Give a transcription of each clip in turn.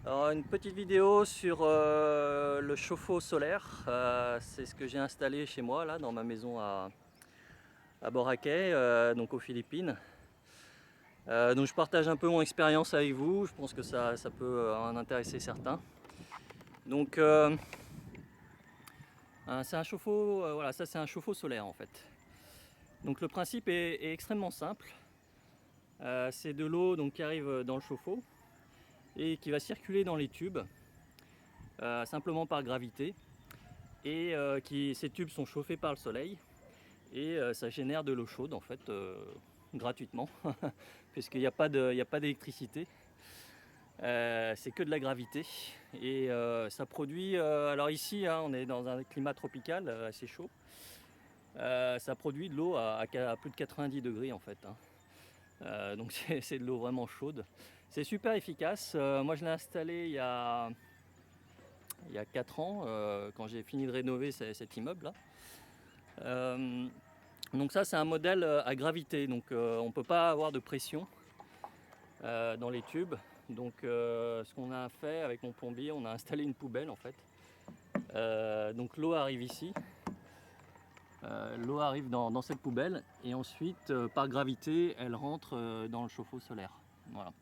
Alors, une petite vidéo sur le chauffe-eau solaire. C'est ce que j'ai installé chez moi là dans ma maison à Boracay, donc aux Philippines. Donc je partage un peu mon expérience avec vous. Je pense que ça peut en intéresser certains. Donc c'est un chauffe-eau, voilà, ça c'est un chauffe-eau solaire en fait. Donc le principe est extrêmement simple. C'est de l'eau donc qui arrive dans le chauffe-eau et qui va circuler dans les tubes simplement par gravité. Et ces tubes sont chauffés par le soleil et ça génère de l'eau chaude en fait gratuitement puisqu'il n'y a pas d'électricité, c'est que de la gravité et ça produit, alors ici hein, on est dans un climat tropical assez chaud, ça produit de l'eau à plus de 90 degrés en fait hein. Donc c'est de l'eau vraiment chaude, c'est super efficace. Moi je l'ai installé il y a 4 ans quand j'ai fini de rénover cet immeuble là. Donc ça c'est un modèle à gravité, donc on ne peut pas avoir de pression dans les tubes. Donc ce qu'on a fait avec mon plombier, on a installé une poubelle en fait. Donc l'eau arrive ici, l'eau arrive dans cette poubelle et ensuite par gravité elle rentre dans le chauffe-eau solaire. Voilà.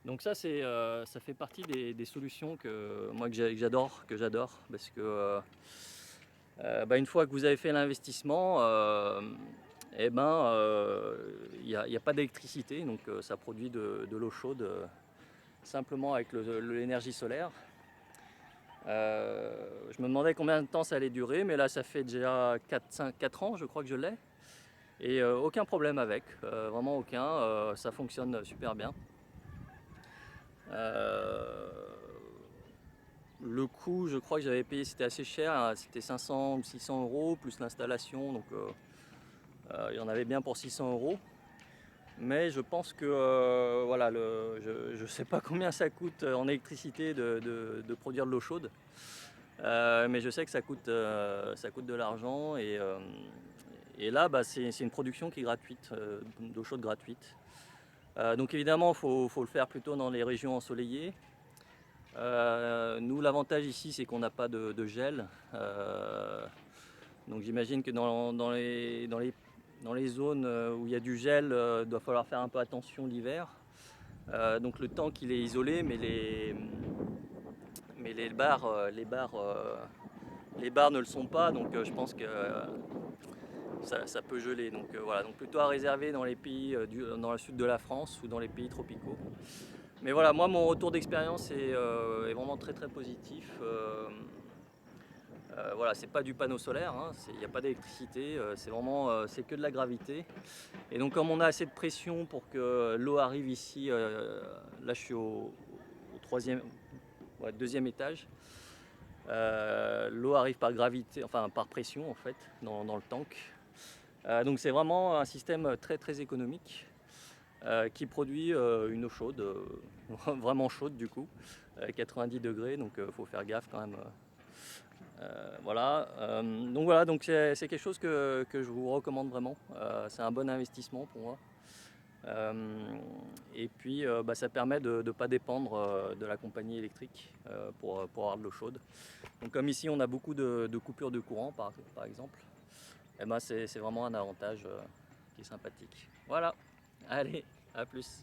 Donc ça ça fait partie des solutions que moi que j'adore, parce que une fois que vous avez fait l'investissement, et il n'y a pas d'électricité, donc ça produit de l'eau chaude simplement avec l'énergie solaire. Je me demandais combien de temps ça allait durer, mais là ça fait déjà 4 ans je crois que je l'ai. Et aucun problème avec, vraiment aucun, ça fonctionne super bien. Le coût, je crois que j'avais payé, c'était assez cher, hein, c'était 500 ou 600 euros plus l'installation, donc il y en avait bien pour 600 euros. Mais je pense que voilà, je ne sais pas combien ça coûte en électricité de produire de l'eau chaude. Mais je sais que ça coûte de l'argent et là c'est une production qui est gratuite, d'eau chaude gratuite. Donc évidemment faut le faire plutôt dans les régions ensoleillées. Nous l'avantage ici c'est qu'on n'a pas de gel. Donc j'imagine que dans les zones où il y a du gel, il doit falloir faire un peu attention l'hiver. Donc le temps qu'il est isolé, mais les barres ne le sont pas, donc je pense que ça peut geler. Donc voilà, donc plutôt à réserver dans les pays dans le sud de la France ou dans les pays tropicaux. Mais voilà, moi mon retour d'expérience est vraiment très très positif. Voilà, c'est pas du panneau solaire, hein, il n'y a pas d'électricité, c'est vraiment c'est que de la gravité. Et donc comme on a assez de pression pour que l'eau arrive ici, là je suis au troisième, ouais, deuxième étage. L'eau arrive par gravité, enfin par pression en fait, dans le tank. Donc c'est vraiment un système très très économique qui produit une eau chaude, vraiment chaude du coup, 90 degrés, donc il faut faire gaffe quand même. Voilà, donc c'est quelque chose que je vous recommande vraiment. C'est un bon investissement pour moi. Et puis ça permet de ne pas dépendre de la compagnie électrique pour avoir de l'eau chaude. Donc comme ici on a beaucoup de coupures de courant par exemple, et c'est vraiment un avantage qui est sympathique. Voilà, allez, à plus.